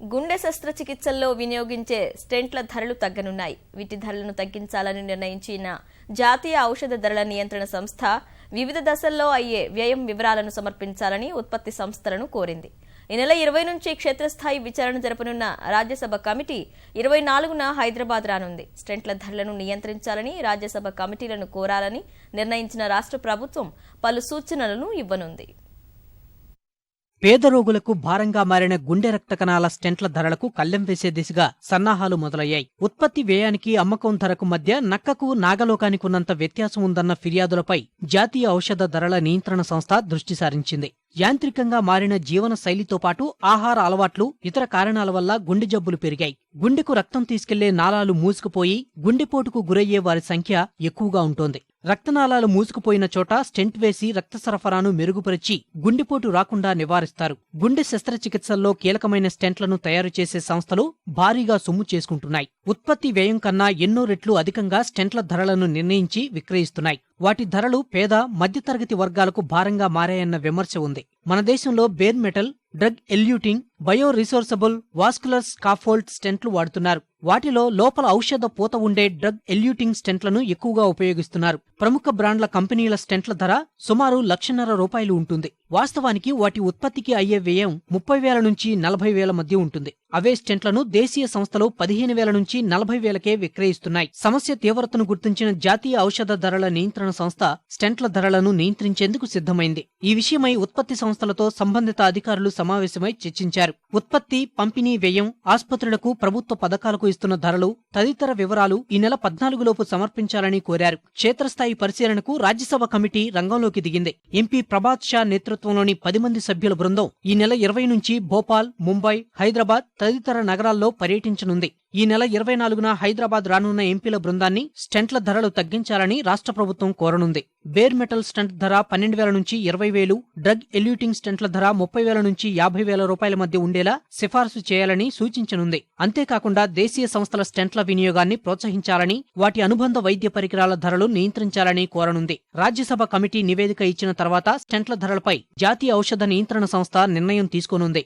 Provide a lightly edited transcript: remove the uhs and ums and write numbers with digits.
గుండె శస్త్రచికిత్సల్లో వినియోగించే స్టెంట్ల ధరలు తగ్గనున్నాయి. వీటి ధరలను తగ్గించాలని నిర్ణయించిన జాతీయ ఔషధ ధరల నియంత్రణ సంస్థ వివిధ దశల్లో అయ్యే వ్యయం వివరాలను సమర్పించాలని ఉత్పత్తి సంస్థలను కోరింది. ఈ నెల 20 నుంచి క్షేత్రస్థాయి విచారణ జరపనున్న రాజ్యసభ కమిటీ 24న హైదరాబాద్ రానుంది. స్టెంట్ల ధరలను నియంత్రించాలని రాజ్యసభ కమిటీలను కోరాలని నిర్ణయించిన రాష్ట్ర ప్రభుత్వం పలు సూచనలను ఇవ్వనుంది. పేద రోగులకు భారంగా మారిన గుండె రక్త కణాల స్టెంట్ల ధరలకు కళ్లెం వేసే దిశగా సన్నాహాలు మొదలయ్యాయి. ఉత్పత్తి వ్యయానికి అమ్మకం ధరకు మధ్య నక్కకు నాగలోకానికి ఉన్నంత వ్యత్యాసం ఉందన్న ఫిర్యాదులపై జాతీయ ఔషధ ధరల నియంత్రణ సంస్థ దృష్టి సారించింది. యాంత్రికంగా మారిన జీవన శైలితో పాటు ఆహార అలవాట్లు, ఇతర కారణాల వల్ల గుండె జబ్బులు పెరిగాయి. గుండెకు రక్తం తీసుకెళ్లే నాళాలు మూసుకుపోయి గుండెపోటుకు గురయ్యే వారి సంఖ్య ఎక్కువగా ఉంటోంది. రక్తనాళాలు మూసుకుపోయిన చోట స్టెంట్ వేసి రక్త సరఫరాను మెరుగుపరిచి గుండెపోటు రాకుండా నివారిస్తారు. గుండె శస్త్రచికిత్సల్లో కీలకమైన స్టెంట్లను తయారు చేసే సంస్థలు భారీగా సొమ్ము చేసుకుంటున్నాయి. ఉత్పత్తి వ్యయం కన్నా ఎన్నో రెట్లు అధికంగా స్టెంట్ల ధరలను నిర్ణయించి విక్రయిస్తున్నాయి. వాటి ధరలు పేద, మధ్యతరగతి వర్గాలకు భారంగా మారాయన్న విమర్శ ఉంది. మన దేశంలో bare metal, drug eluting, bio resorbable vascular scaffold స్టెంట్లు వాడుతున్నారు. వాటిలో లోపల ఔషధ పూత ఉండే డ్రగ్ ఎల్యూటింగ్ స్టెంట్లను ఎక్కువగా ఉపయోగిస్తున్నారు. ప్రముఖ బ్రాండ్ల కంపెనీల స్టెంట్ల ధర సుమారు ₹1,50,000 ఉంటుంది. వాస్తవానికి వాటి ఉత్పత్తికి అయ్యే వ్యయం 30,000 నుంచి 40,000 మధ్య ఉంటుంది. అవే స్టెంట్లను దేశీయ సంస్థలు 15,000 నుంచి 40,000కే విక్రయిస్తున్నాయి. సమస్య తీవ్రతను గుర్తించిన జాతీయ ఔషధ ధరల నియంత్రణ సంస్థ స్టెంట్ల ధరలను నియంత్రించేందుకు సిద్ధమైంది. ఈ విషయమై ఉత్పత్తి సంస్థలతో సంబంధిత అధికారులు సమావేశమై చర్చించారు. ఉత్పత్తి, పంపిణీ వ్యయం, ఆస్పత్రులకు ప్రభుత్వ పథకాలకు ఇస్తున్న ధరలు తదితర వివరాలు ఈ నెల 14లోపు సమర్పించాలని కోరారు. క్షేత్రస్థాయి పరిశీలనకు రాజ్యసభ కమిటీ రంగంలోకి దిగింది. ఎంపీ ప్రభాత్ షా నేతృత్వంలోని 10 మంది సభ్యుల బృందం ఈ నెల 20 నుంచి భోపాల్, ముంబై, హైదరాబాద్ తదితర నగరాల్లో పర్యటించనుంది. ఈ నెల 24న హైదరాబాద్ రానున్న ఎంపీల బృందాన్ని స్టెంట్ల ధరలు తగ్గించాలని రాష్ట్ర ప్రభుత్వం కోరనుంది. బేర్ మెటల్ స్టెంట్ ధర 12,000 నుంచి 20,000, డ్రగ్ ఎల్యూటింగ్ స్టెంట్ల ధర 30,000 నుంచి 50,000 రూపాయల మధ్య ఉండేలా సిఫారసు చేయాలని సూచించనుంది. అంతేకాకుండా దేశీయ సంస్థల స్టెంట్ల వినియోగాన్ని ప్రోత్సహించాలని, వాటి అనుబంధ వైద్య పరికరాల ధరలు నియంత్రించాలని కోరనుంది. రాజ్యసభ కమిటీ నివేదిక ఇచ్చిన తర్వాత స్టెంట్ల ధరలపై జాతీయ ఔషధ నియంత్రణ సంస్థ నిర్ణయం తీసుకోనుంది.